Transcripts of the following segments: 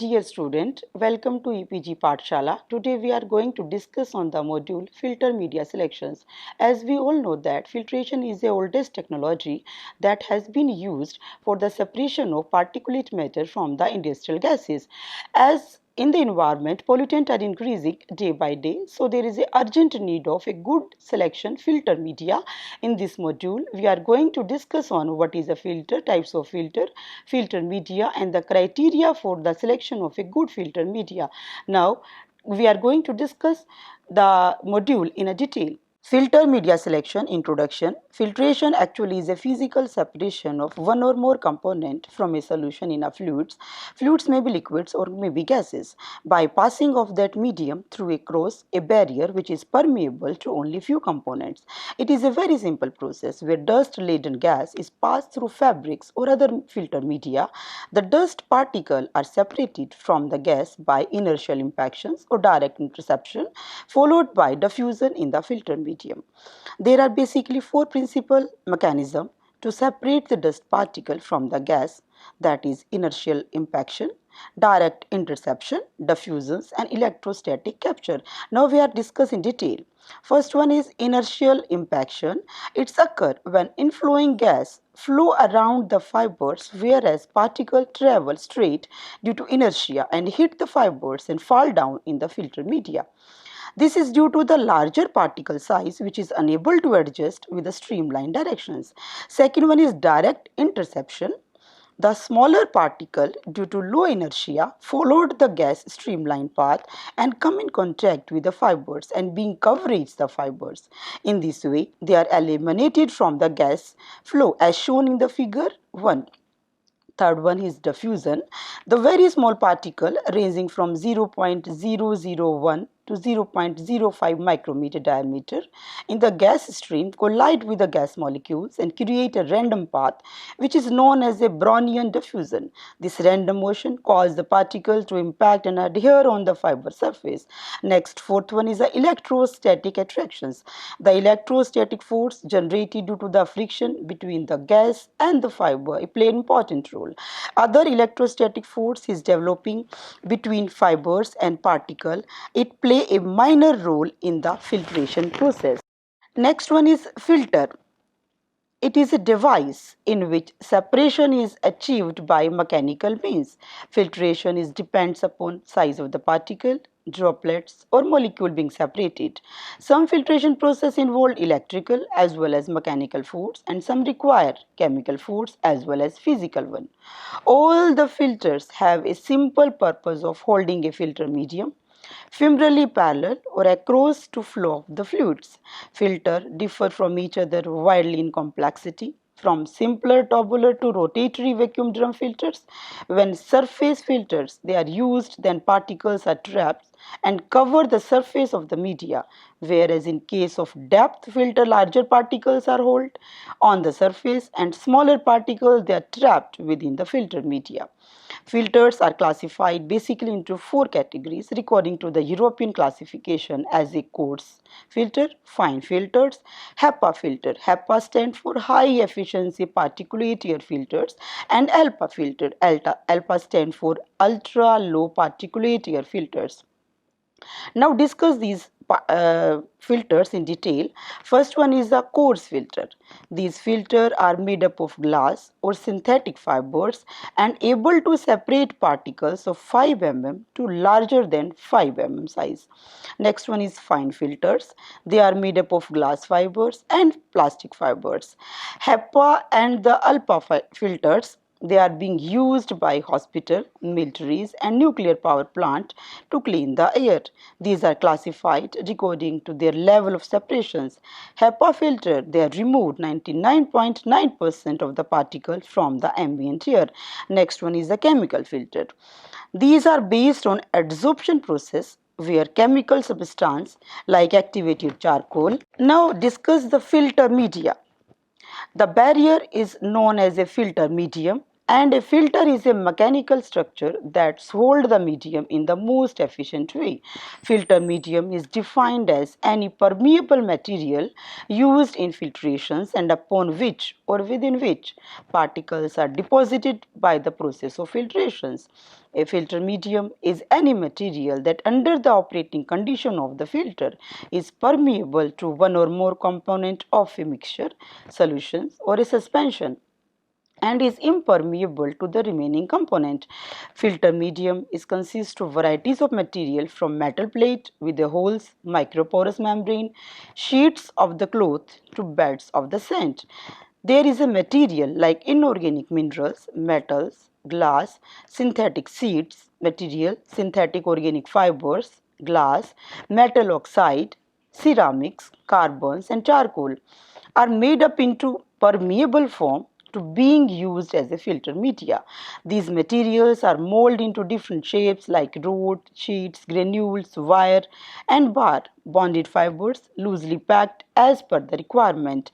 Dear student, welcome to EPG Pathshala. Today we are going to discuss on the module filter media selections. As we all know that filtration is the oldest technology that has been used for the separation of particulate matter from the industrial gases. As in the environment, pollutants are increasing day by day, so there is an urgent need of a good selection filter media. In this module, we are going to discuss on what is a filter, types of filter media, and the criteria for the selection of a good filter media. Now, we are going to discuss the module in a detail. Filter media selection introduction. Filtration actually is a physical separation of one or more component from a solution in a fluids. Fluids may be liquids or may be gases by passing of that medium through a barrier which is permeable to only few components. It is a very simple process where dust laden gas is passed through fabrics or other filter media. The dust particles are separated from the gas by inertial impactions or direct interception followed by diffusion in the filter medium. There are basically four principal mechanisms to separate the dust particle from the gas, that is inertial impaction, direct interception, diffusions, and electrostatic capture. Now we are discussing in detail. First one is inertial impaction. It occurs when inflowing gas flow around the fibers whereas particles travel straight due to inertia and hit the fibers and fall down in the filter media. This is due to the larger particle size which is unable to adjust with the streamlined directions. Second one is direct interception. The smaller particle due to low inertia followed the gas streamlined path and come in contact with the fibers and being coverage the fibers. In this way, they are eliminated from the gas flow as shown in the figure 1. Third one is diffusion. The very small particle ranging from 0.001 to 0.05 micrometer diameter in the gas stream collide with the gas molecules and create a random path which is known as a Brownian diffusion. This random motion causes the particle to impact and adhere on the fiber surface. Next, fourth one is the electrostatic attractions. The electrostatic force generated due to the friction between the gas and the fiber play an important role. Other electrostatic force is developing between fibers and particle. It plays a minor role in the filtration process. Next one is filter. It is a device in which separation is achieved by mechanical means. Filtration depends upon size of the particle, droplets or molecule being separated. Some filtration process involve electrical as well as mechanical force and some require chemical force as well as physical one. All the filters have a simple purpose of holding a filter medium femorally parallel or across to flow of the fluids. Filters differ from each other widely in complexity, from simpler tubular to rotatory vacuum drum filters. When surface filters they are used, then particles are trapped and cover the surface of the media, whereas in case of depth filter larger particles are held on the surface and smaller particles they are trapped within the filter media. Filters are classified basically into four categories according to the European classification as a coarse filter, fine filters, HEPA filter. HEPA stands for high efficiency particulate air filters, and ALPA filter. ALPA stands for ultra low particulate air filters. Now discuss these filters in detail. First one is a coarse filter. These filters are made up of glass or synthetic fibers and able to separate particles of 5 mm to larger than 5 mm size. Next one is fine filters. They are made up of glass fibers and plastic fibers. HEPA and the ALPA filters, they are being used by hospital, militaries and nuclear power plant to clean the air. These are classified according to their level of separations. HEPA filter, they remove 99.9% of the particle from the ambient air. Next one is the chemical filter. These are based on adsorption process where chemical substance like activated charcoal. Now discuss the filter media. The barrier is known as a filter medium And a filter is a mechanical structure that holds the medium in the most efficient way. Filter medium is defined as any permeable material used in filtrations and upon which or within which particles are deposited by the process of filtrations. A filter medium is any material that under the operating condition of the filter is permeable to one or more component of a mixture, solutions or a suspension and is impermeable to the remaining component. Filter medium is consists of varieties of material from metal plate with the holes, microporous membrane, sheets of the cloth to beds of the sand. There is a material like inorganic minerals, metals, glass, synthetic seeds, material, synthetic organic fibers, glass, metal oxide, ceramics, carbons and charcoal are made up into permeable form to being used as a filter media. These materials are molded into different shapes like rod, sheets, granules, wire and bar, bonded fibers loosely packed as per the requirement.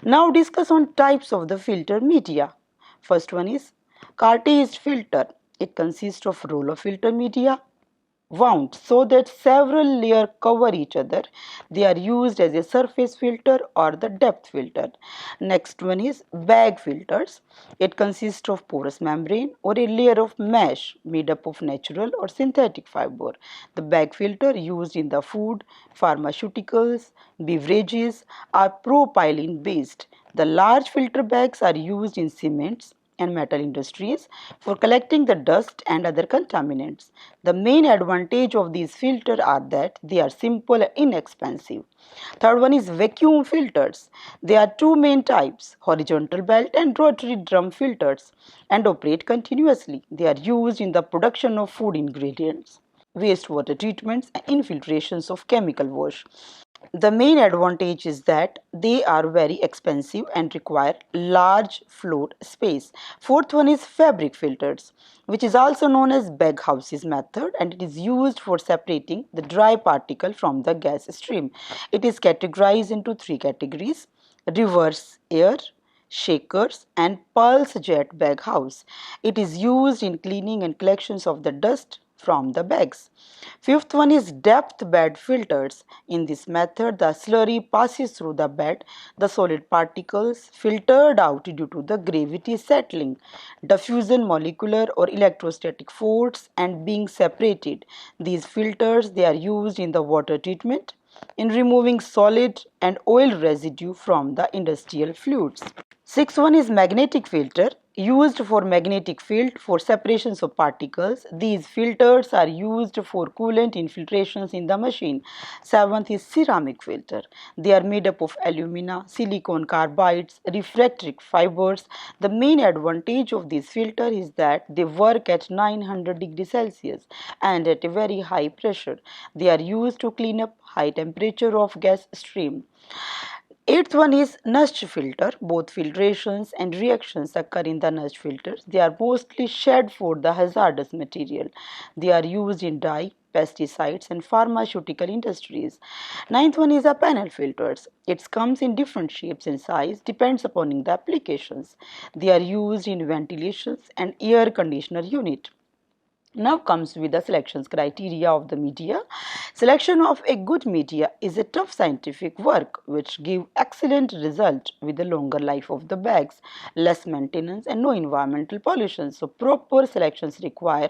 Now discuss on types of the filter media. First one is Cartesian filter. It consists of roll of filter media wound so that several layers cover each other. They are used as a surface filter or the depth filter. Next one is bag filters. It consists of porous membrane or a layer of mesh made up of natural or synthetic fiber. The bag filter used in the food, pharmaceuticals, beverages are propylene based. The large filter bags are used in cements and metal industries for collecting the dust and other contaminants. The main advantage of these filters are that they are simple and inexpensive. Third one is vacuum filters. There are two main types, horizontal belt and rotary drum filters, and operate continuously. They are used in the production of food ingredients, wastewater treatments and infiltrations of chemical wash. The main advantage is that they are very expensive and require large floor space. Fourth one is fabric filters, which is also known as bag houses method, and it is used for separating the dry particle from the gas stream. It is categorized into three categories: reverse air, shakers and pulse jet bag house. It is used in cleaning and collections of the dust from the bags. Fifth one is depth bed filters. In this method, the slurry passes through the bed, the solid particles filtered out due to the gravity settling, diffusion, molecular or electrostatic force and being separated. These filters they are used in the water treatment in removing solid and oil residue from the industrial fluids. Sixth one is magnetic filter used for magnetic field for separations of particles. These filters are used for coolant infiltrations in the machine. Seventh is ceramic filter. They are made up of alumina, silicon carbides, refractory fibers. The main advantage of this filter is that they work at 900 degrees Celsius and at a very high pressure. They are used to clean up high temperature of gas stream. Eighth one is Nudge filter. Both filtrations and reactions occur in the Nudge filters. They are mostly shed for the hazardous material. They are used in dye, pesticides and pharmaceutical industries. Ninth one is a panel filters. It comes in different shapes and size, depends upon the applications. They are used in ventilations and air conditioner unit. Now comes with the selections criteria of the media. Selection of a good media is a tough scientific work which give excellent result with the longer life of the bags, less maintenance and no environmental pollution. So proper selections require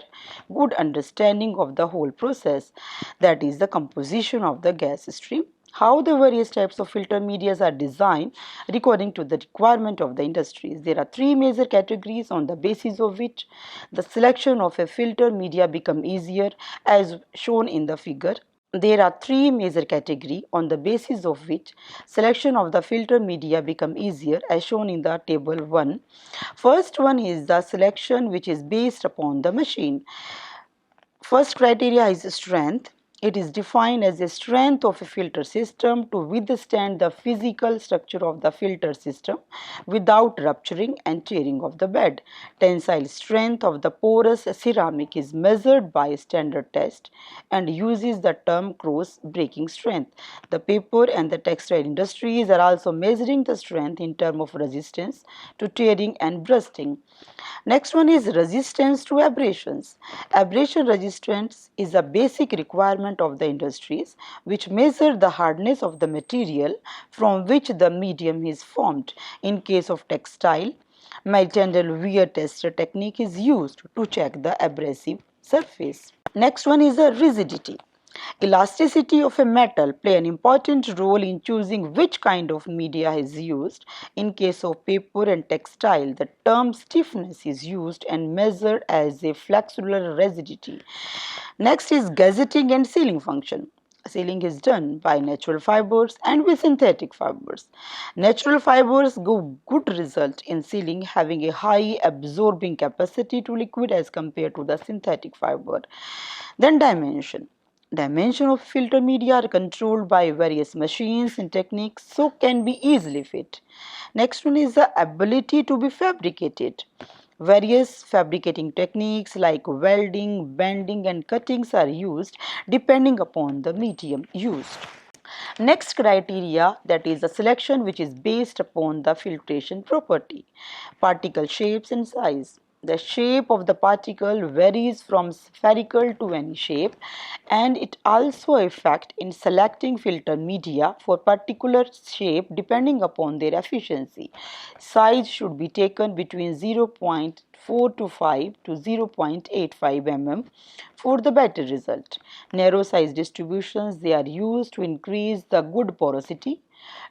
good understanding of the whole process, that is the composition of the gas stream, how the various types of filter medias are designed according to the requirement of the industries. There are three major categories on the basis of which the selection of a filter media become easier as shown in the figure. There are three major categories on the basis of which selection of the filter media become easier as shown in the table 1. First one is the selection which is based upon the machine. First criteria is strength. It is defined as the strength of a filter system to withstand the physical structure of the filter system without rupturing and tearing of the bed. Tensile strength of the porous ceramic is measured by standard test and uses the term cross breaking strength. The paper and the textile industries are also measuring the strength in terms of resistance to tearing and bursting. Next one is resistance to abrasions. Abrasion resistance is a basic requirement of the industries which measure the hardness of the material from which the medium is formed. In case of textile, Mitendel wear tester technique is used to check the abrasive surface. Next one is the rigidity. Elasticity of a metal play an important role in choosing which kind of media is used. In case of paper and textile, the term stiffness is used and measured as a flexural rigidity. Next is gazetting and sealing function. Sealing is done by natural fibers and with synthetic fibers. Natural fibers give good result in sealing, having a high absorbing capacity to liquid as compared to the synthetic fiber. Then dimension. Dimension of filter media are controlled by various machines and techniques, so can be easily fit. Next one is the ability to be fabricated. Various fabricating techniques like welding, bending and cuttings are used depending upon the medium used. Next criteria, that is a selection which is based upon the filtration property. Particle shapes and size. The shape of the particle varies from spherical to any shape, and it also affects in selecting filter media for particular shape depending upon their efficiency. Size should be taken between 0.425 to 0.85 mm for the better result. Narrow size distributions, they are used to increase the good porosity,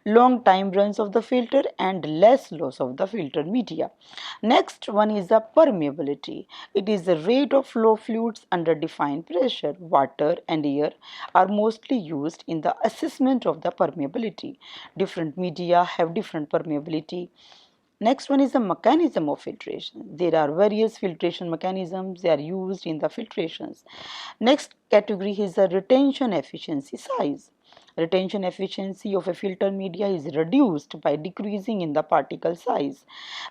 long time runs of the filter and less loss of the filter media. Next one is the permeability. It is the rate of flow fluids under defined pressure. Water and air are mostly used in the assessment of the permeability. Different media have different permeability. Next one is the mechanism of filtration. There are various filtration mechanisms. They are used in the filtrations. Next category is the retention efficiency size. Retention efficiency of a filter media is reduced by decreasing in the particle size.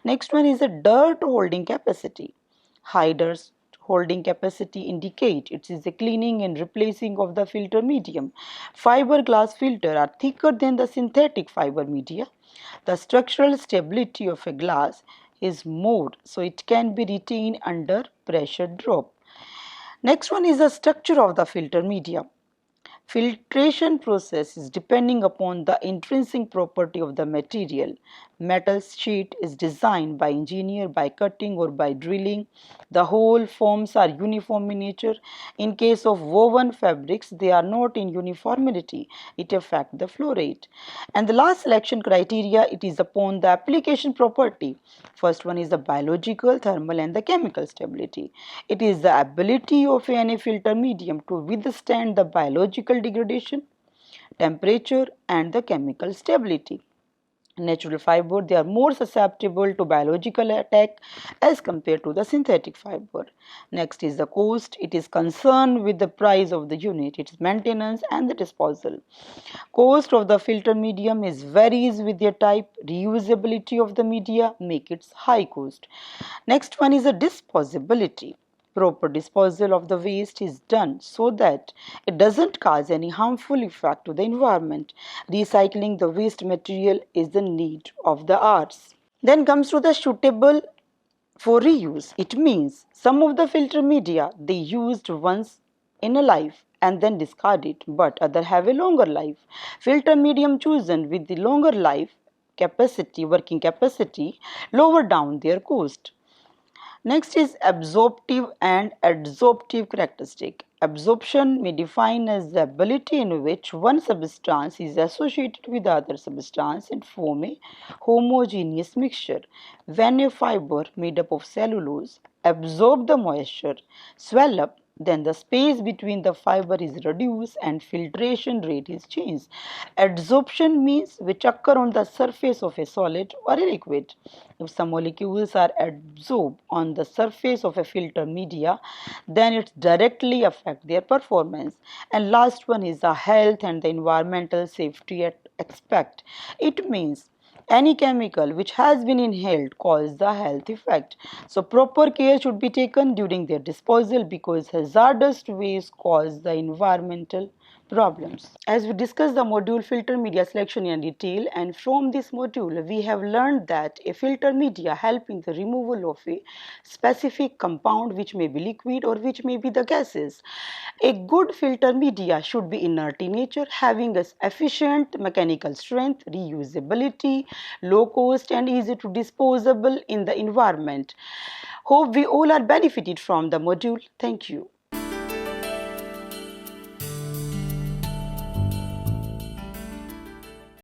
Next one is the dirt holding capacity. High dirt holding capacity indicate it is the cleaning and replacing of the filter medium. Fiberglass filter are thicker than the synthetic fiber media. The structural stability of a glass is more, so it can be retained under pressure drop. Next one is the structure of the filter media. Filtration process is depending upon the intrinsic property of the material. Metal sheet is designed by engineer by cutting or by drilling. The whole forms are uniform in nature. In case of woven fabrics, they are not in uniformity. It affects the flow rate. And the last selection criteria, it is upon the application property. First one is the biological, thermal and the chemical stability. It is the ability of any filter medium to withstand the biological degradation, temperature and the chemical stability. Natural fiber, they are more susceptible to biological attack as compared to the synthetic fiber. Next is the cost. It is concerned with the price of the unit, its maintenance and the disposal. Cost of the filter medium is varies with their type. Reusability of the media make its high cost. Next one is the disposability. Proper disposal of the waste is done so that it doesn't cause any harmful effect to the environment. Recycling the waste material is the need of the arts. Then comes to the suitable for reuse. It means some of the filter media they used once in a life and then discard it, but other have a longer life. Filter medium chosen with the longer life capacity, working capacity, lower down their cost. Next is absorptive and adsorptive characteristic. Absorption may define as the ability in which one substance is associated with other substance and form a homogeneous mixture. When a fiber made up of cellulose absorb the moisture, swell up, then the space between the fiber is reduced and filtration rate is changed. Adsorption means which occur on the surface of a solid or a liquid. If some molecules are adsorbed on the surface of a filter media, then it directly affects their performance. And last one is the health and the environmental safety aspect. It means any chemical which has been inhaled causes the health effect. So proper care should be taken during their disposal because hazardous waste cause the environmental problems. As we discussed the module filter media selection in detail, and from this module we have learned that a filter media help in the removal of a specific compound which may be liquid or which may be the gases. A good filter media should be inert in nature, having a efficient mechanical strength, reusability, low cost and easy to disposable in the environment. Hope we all are benefited from the module. Thank you.